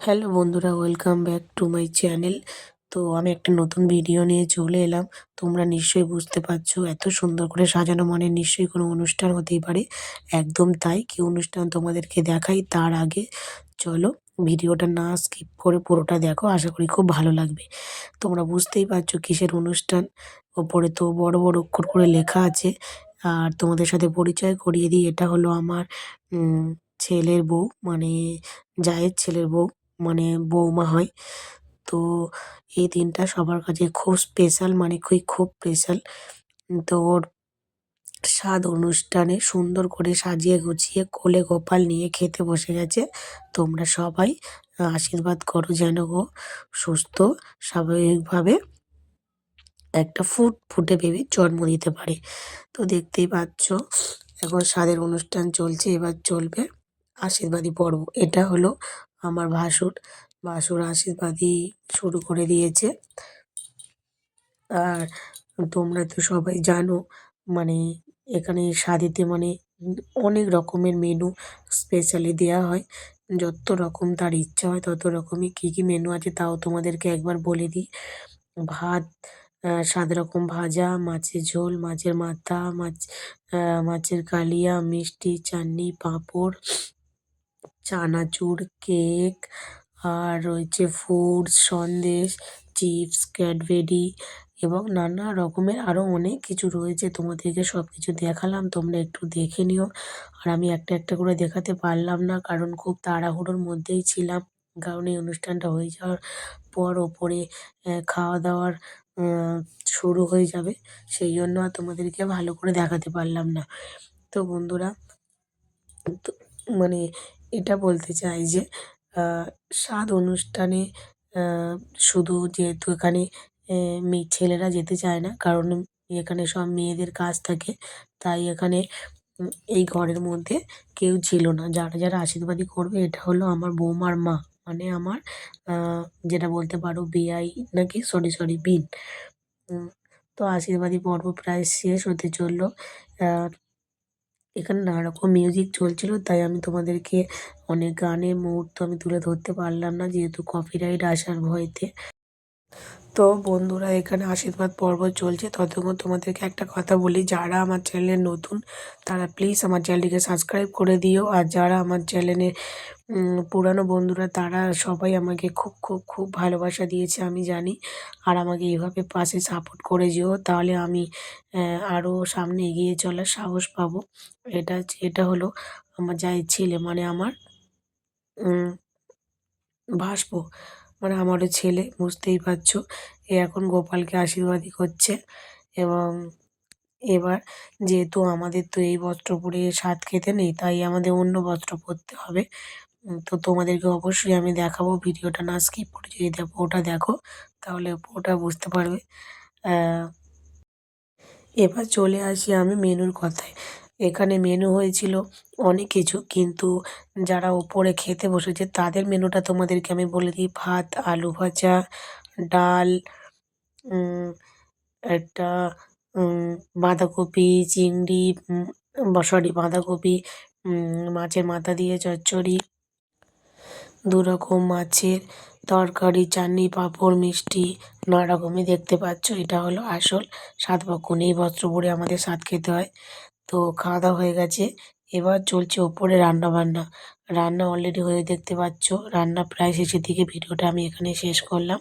Hello বন্ধুরা, welcome back to my channel. তো আমি একটা নতুন ভিডিও নিয়ে চলে এলাম। তোমরা নিশ্চয়ই বুঝতে পারছো, এত সুন্দর করে সাজানো মানে নিশ্চয়ই কোনো অনুষ্ঠান হতেই পারে। একদম তাই, কি অনুষ্ঠান তোমাদেরকে দেখাই তার আগে চলো ভিডিওটা না স্কিপ করে পুরোটা দেখো, আশা করি খুব ভালো লাগবে। তোমরা বুঝতেই পারছো কিসের অনুষ্ঠান। ওপরে তো বড় বড় অক্ষর করে লেখা আছে। আর তোমাদের সাথে পরিচয় করিয়ে দিই, এটা হলো আমার ছেলের বউ, মানে জায়ের ছেলের বউ, মানে বৌমা হয়। তো এই দিনটা সবার কাছে খুব স্পেশাল, মানে খুব স্পেশাল। তো ওর অনুষ্ঠানে সুন্দর করে সাজিয়ে গুছিয়ে কোলে গোপাল নিয়ে খেতে বসে গেছে। তোমরা সবাই আশীর্বাদ করো যেন ও সুস্থ স্বাভাবিকভাবে একটা ফুটফুটে বেবির জন্ম দিতে পারে। তো দেখতেই পাচ্ছ, এখন স্বাদের অনুষ্ঠান চলছে, এবার চলবে আশীর্বাদী পর্ব। এটা হলো আমার ভাসুর। ভাসুর আশীর্বাদী শুরু করে দিয়েছে। আর তোমরা তো সবাই জানো, মানে এখানে স্বাদেতে মানে অনেক রকমের মেনু স্পেশালি দেওয়া হয়। যত রকম তার ইচ্ছা হয় তত রকমই কী কী মেনু আছে তাও তোমাদেরকে একবার বলে দিই। ভাত, ৭ রকম ভাজা, মাছের ঝোল, মাছের মাথা, মাছের কালিয়া, মিষ্টি, চাটনি, পাঁপড়, চানাচুর, কেক, আর রয়েছে ফ্রুটস, সন্দেশ, চিপস, ক্যাডবেরি এবং নানা রকমের আরও অনেক কিছু রয়েছে। তোমাদেরকে সব কিছু দেখালাম, তোমরা একটু দেখে নিও। আর আমি একটা একটা করে দেখাতে পারলাম না, কারণ খুব তাড়াহুড়োর মধ্যেই ছিলাম। কারণ এই অনুষ্ঠানটা হয়ে যাওয়ার পর ওপরে খাওয়া দাওয়ার শুরু হয়ে যাবে। সেই জন্য আর তোমাদেরকে ভালো করে দেখাতে পারলাম না। তো বন্ধুরা, তো মানে এটা বলতে চাই যে স্বাদ অনুষ্ঠানে আ শুধু যেহেতু এখানে ছেলেরা যেতে চায় না, কারণ এখানে সব মেয়েদের কাজ থাকে। তাই এখানে এই ঘরের মধ্যে কেউ ছিল না। যারা আশীর্বাদী করবে এটা হলো আমার বৌমার মা। মানে আমার আ যেটা বলতে পারো বেয়াই নাকি, সরি বিন। উম তো আশীর্বাদী পর্ব প্রায় শেষ হতে চলল। আ এখানে নানা রকম মিউজিক চলছিল, তাই আমি তোমাদেরকে অনেক গানের মুহূর্ত আমি তুলে ধরতে পারলাম না, যেহেতু কপিরাইট আসার ভয়েতে। তো বন্ধুরা, এখানে আশীর্বাদ পর্ব চলছে, ততক্ষণ তোমাদেরকে একটা কথা বলি, যারা আমার চ্যানেলে নতুন তারা প্লিজ আমার চ্যানেলটিকে সাবস্ক্রাইব করে দিও। আর যারা আমার চ্যানেলে পুরানো বন্ধুরা, তারা সবাই আমাকে খুব ভালোবাসা দিয়েছে আমি জানি। আর আমাকে এভাবে পাশে সাপোর্ট করে যেও, তাহলে আমি আরও সামনে এগিয়ে চলার সাহস পাবো। এটা হলো আমার জায়ের ছেলে, মানে আমার উম ভাসবো, মানে আমারও ছেলে, বুঝতেই পারছো। এ এখন গোপালকে আশীর্বাদই করছে। এবং এবার যেহেতু আমাদের তো এই বস্ত্র পরে সাধ খেতে নেই, তাই আমাদের অন্য বস্ত্র পরতে হবে। তো তোমাদেরকে অবশ্যই আমি দেখাবো, ভিডিওটা না স্কিপ করে যদি পুরোটা দেখো তাহলে পুরোটা বুঝতে পারবে। এবার চলে আসি আমি মেনুর কথায়। এখানে মেনু হয়েছিল অনেক কিছু, কিন্তু যারা ওপরে খেতে বসেছে তাদের মেনুটা তোমাদেরকে আমি বলে দিই। ভাত, আলু ভাজা, ডাল, উম একটা উম বাঁধাকপি, চিংড়ি, বাঁধাকপি, মাছের মাথা দিয়ে চচ্চড়ি, ২ রকম মাছের তরকারি, চাটনি, পাঁপড়, মিষ্টি, নানা রকমই দেখতে পাচ্ছ। এটা হলো আসল সাধভক্ষণ। এই বস্ত্র পরে আমাদের সাধ খেতে হয়। তো খাওয়া দাওয়া হয়ে গেছে। এবার চলছে ওপরে রান্নাবান্না। রান্না অলরেডি হয়ে দেখতে পাচ্ছ। রান্না প্রায় শেষের দিকে, ভিডিওটা আমি এখানে শেষ করলাম।